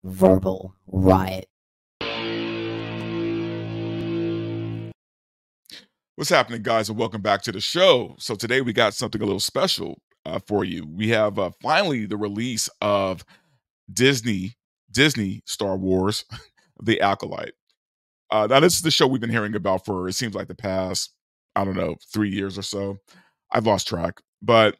verbal riot. What's happening, guys, and welcome back to the show. So today we got something a little special for you. We have finally the release of Disney Star Wars, The Acolyte. Now this is the show we've been hearing about for, it seems like, the past, I don't know, 3 years or so. I've lost track, but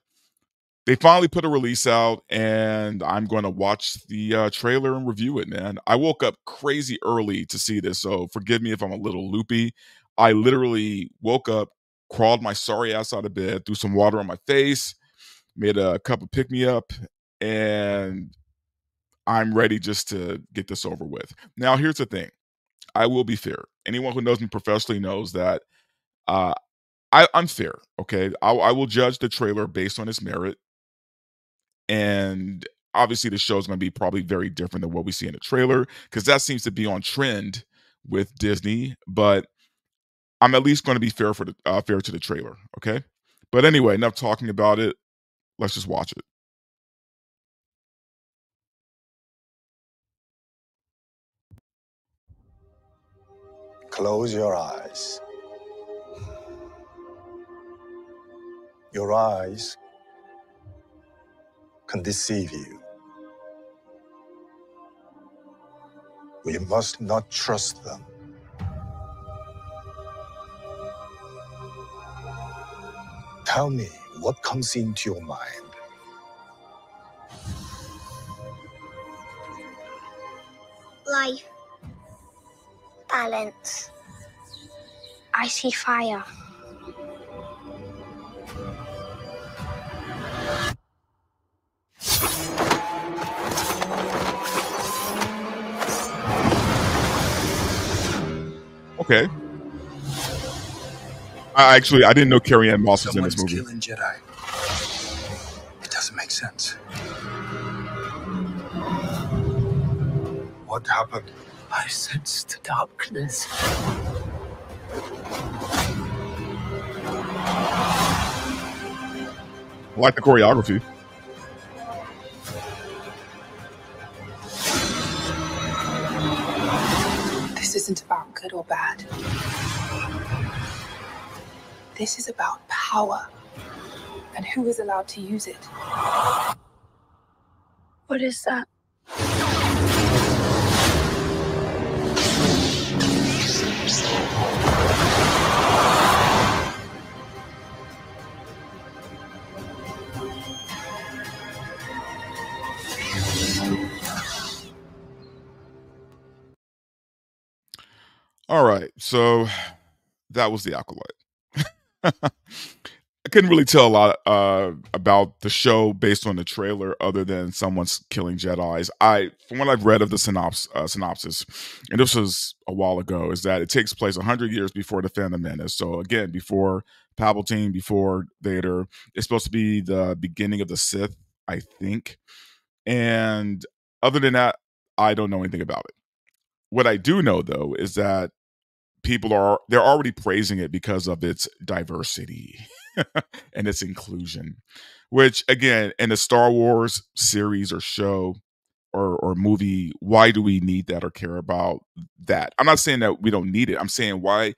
they finally put a release out, and I'm going to watch the trailer and review it, man. I woke up crazy early to see this, so forgive me if I'm a little loopy. I literally woke up, crawled my sorry ass out of bed, threw some water on my face, made a cup of pick-me-up, and I'm ready just to get this over with. Now, here's the thing. I will be fair. Anyone who knows me professionally knows that uh, I'm fair, okay? I will judge the trailer based on its merit. And obviously the show is going to be probably very different than what we see in the trailer, because that seems to be on trend with Disney. But I'm at least going to be fair to the trailer, okay? But anyway, enough talking about it. Let's just watch it. Close your eyes. Your eyes can deceive you. We must not trust them. Tell me what comes into your mind. Life. Balance. I see fire. Okay. I didn't know Carrie-Anne Moss was in this movie. Killing Jedi. It doesn't make sense. What happened? I sensed the darkness. I like the choreography. This isn't about good or bad. This is about power and who is allowed to use it. What is that? All right, so that was The Acolyte. I couldn't really tell a lot about the show based on the trailer, other than someone's killing Jedis. From what I've read of the synopsis, and this was a while ago, is that it takes place 100 years before the Phantom Menace. So again, before Palpatine, before Vader. It's supposed to be the beginning of the Sith, I think. And other than that, I don't know anything about it. What I do know, though, is that they're already praising it because of its diversity and its inclusion, which, again, in a Star Wars series or show or movie, why do we need that or care about that? I'm not saying that we don't need it. I'm saying why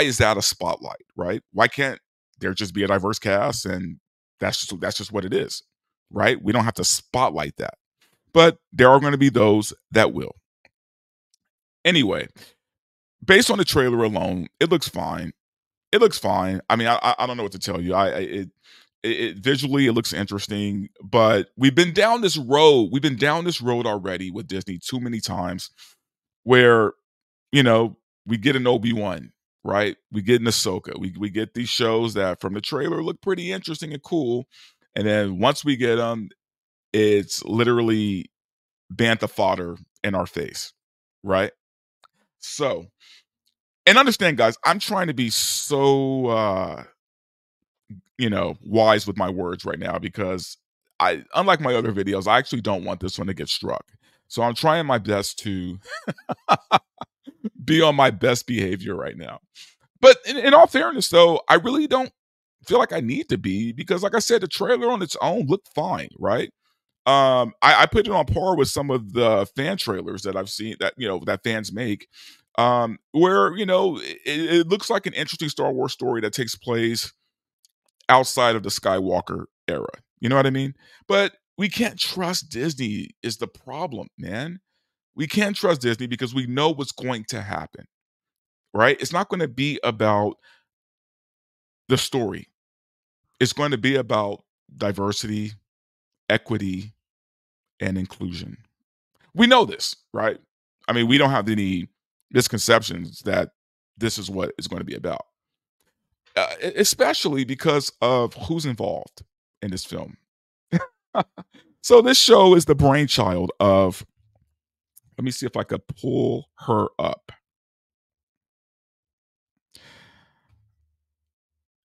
is that a spotlight, right? Why can't there just be a diverse cast and that's just what it is, right? We don't have to spotlight that. But there are going to be those that will. Anyway, based on the trailer alone, it looks fine. It looks fine. I mean, I don't know what to tell you. It visually, it looks interesting, but we've been down this road. We've been down this road already with Disney too many times, where, we get an Obi-Wan, right? We get an Ahsoka. We get these shows that from the trailer look pretty interesting and cool, and then once we get them, it's literally bantha fodder in our face, right? So, and understand, guys, I'm trying to be so wise with my words right now, because unlike my other videos, I actually don't want this one to get struck. So I'm trying my best to be on my best behavior right now. But in all fairness, though, I really don't feel like I need to be, because, like I said, the trailer on its own looked fine, right? I put it on par with some of the fan trailers that I've seen that that fans make, where it looks like an interesting Star Wars story that takes place outside of the Skywalker era. You know what I mean? But we can't trust Disney is the problem, man. We can't trust Disney because we know what's going to happen, right? It's not going to be about the story. It's going to be about diversity, equity, and inclusion. We know this, right? I mean, we don't have any misconceptions that this is what it's going to be about, especially because of who's involved in this film. So this show is the brainchild of, let me see if I could pull her up.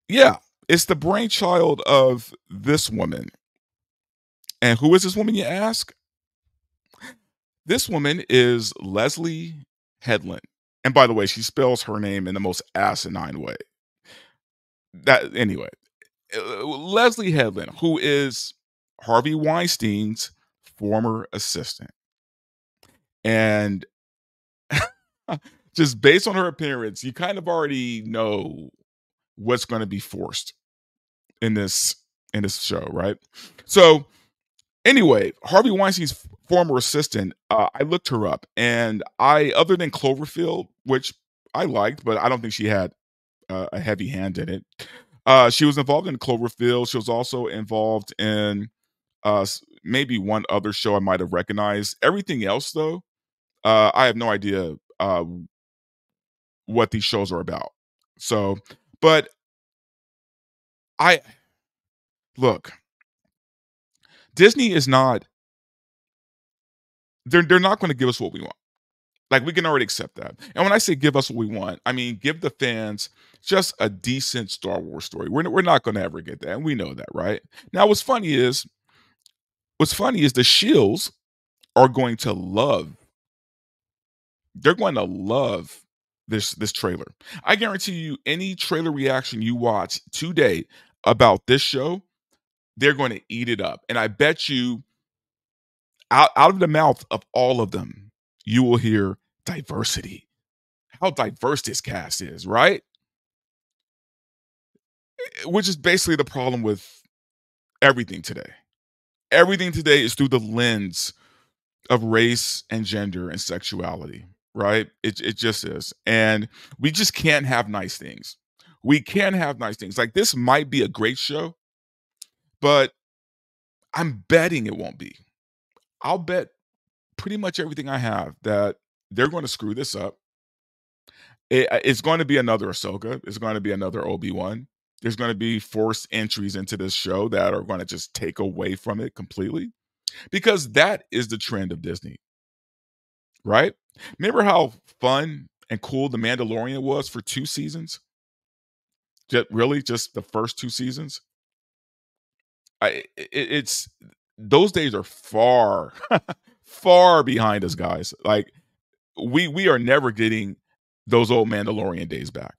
Yeah, it's the brainchild of this woman. And who is this woman, you ask? This woman is Leslie Headland. And by the way, she spells her name in the most asinine way. Anyway, Leslie Headland, who is Harvey Weinstein's former assistant. And just based on her appearance, you kind of already know what's going to be forced in this show, right? So anyway, Harvey Weinstein's former assistant, I looked her up, and other than Cloverfield, which I liked, but I don't think she had a heavy hand in it. She was involved in Cloverfield. She was also involved in maybe one other show I might have recognized. Everything else, though, I have no idea what these shows are about. So, but look, Disney is not. They're not going to give us what we want. Like, we can already accept that. And when I say give us what we want, I mean give the fans just a decent Star Wars story. We're not going to ever get that, and we know that, right? Now, what's funny is the Shills are going to love. They're going to love this trailer. I guarantee you, any trailer reaction you watch today about this show, they're going to eat it up. And I bet you, out of the mouth of all of them, you will hear diversity. How diverse this cast is, right? Which is basically the problem with everything today. Everything today is through the lens of race and gender and sexuality, right? It just is. And we just can't have nice things. We can have nice things. Like, this might be a great show, but I'm betting it won't be. I'll bet pretty much everything I have that they're going to screw this up. It's going to be another Ahsoka. It's going to be another Obi-Wan. There's going to be forced entries into this show that are going to just take away from it completely, because that is the trend of Disney, right? Remember how fun and cool The Mandalorian was for 2 seasons? Just the first 2 seasons? It's those days are far, far behind us, guys. Like, we are never getting those old Mandalorian days back.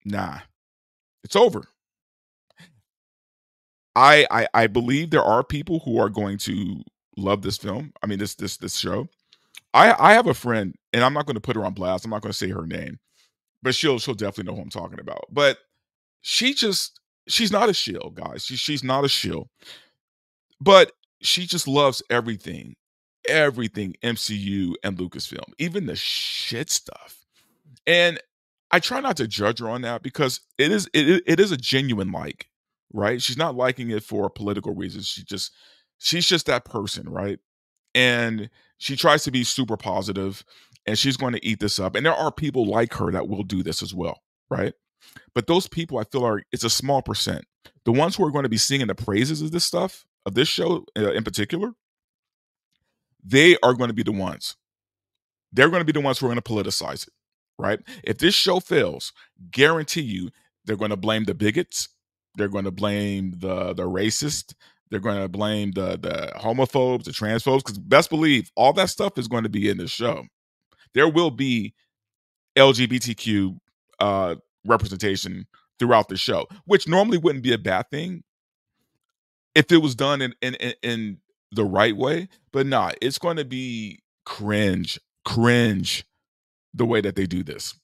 Nah, it's over. I believe there are people who are going to love this film. I mean, this show. I have a friend, and I'm not going to put her on blast. I'm not going to say her name, but she'll definitely know who I'm talking about. But she's not a shill, guys. She's not a shill, but she just loves everything MCU and Lucasfilm, even the shit stuff. And I try not to judge her on that, because it is a genuine like, right? She's not liking it for political reasons. She's just that person, right? And she tries to be super positive, and she's going to eat this up. And there are people like her that will do this as well, right? But those people, I feel, it's a small percent. The ones who are going to be singing the praises of this stuff, of this show in particular, they are going to be the ones. They're going to be the ones who are going to politicize it, right? If this show fails, guarantee you they're going to blame the bigots. They're going to blame the racist. They're going to blame the homophobes, the transphobes, because best believe all that stuff is going to be in the show. There will be LGBTQ representation throughout the show, which normally wouldn't be a bad thing if it was done in the right way, but nah, it's going to be cringe the way that they do this.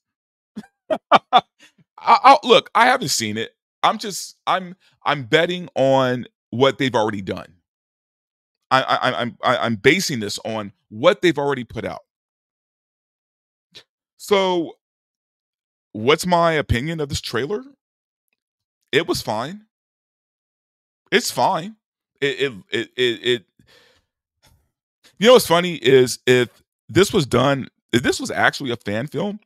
Look, I haven't seen it. I'm betting on what they've already done. I'm basing this on what they've already put out. So, what's my opinion of this trailer? It was fine. It's fine. It You know what's funny is if this was actually a fan film,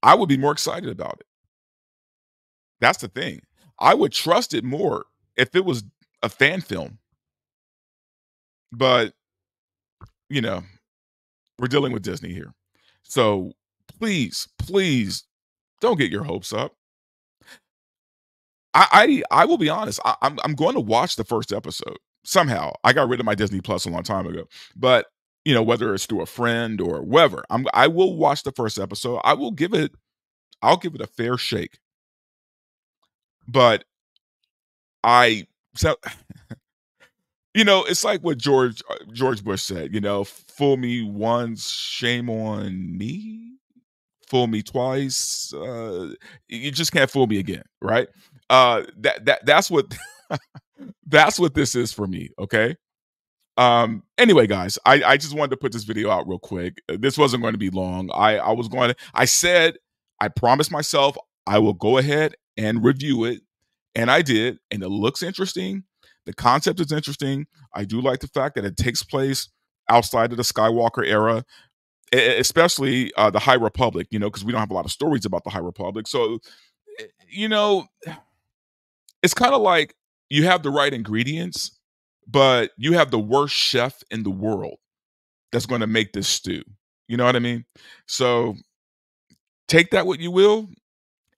I would be more excited about it. That's the thing. I would trust it more if it was a fan film. But, you know, we're dealing with Disney here. So please don't get your hopes up. I will be honest. I'm going to watch the first episode somehow. I got rid of my Disney Plus a long time ago, but whether it's through a friend or whatever, I will watch the first episode. I'll give it a fair shake. But it's like what George Bush said. Fool me once, shame on me. Fool me twice, you just can't fool me again, right? That's what that's what this is for me. Okay. Anyway, guys, I just wanted to put this video out real quick. This wasn't going to be long. I said I promised myself I will go ahead and review it, and I did, and it looks interesting. The concept is interesting. I do like the fact that it takes place outside of the Skywalker era, especially the High Republic, because we don't have a lot of stories about the High Republic. So, it's kind of like you have the right ingredients, but you have the worst chef in the world that's going to make this stew. You know what I mean? So take that what you will.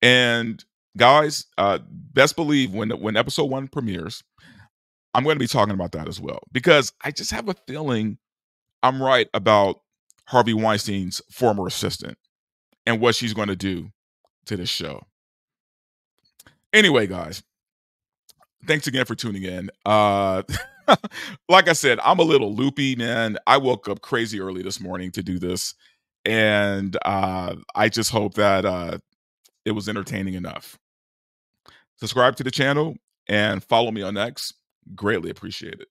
And guys, best believe when episode 1 premieres, I'm going to be talking about that as well, because I just have a feeling I'm right about Harvey Weinstein's former assistant and what she's going to do to this show. Anyway, guys, thanks again for tuning in. Like I said, I'm a little loopy, man. I woke up crazy early this morning to do this, and I just hope that it was entertaining enough. Subscribe to the channel and follow me on X. Greatly appreciate it.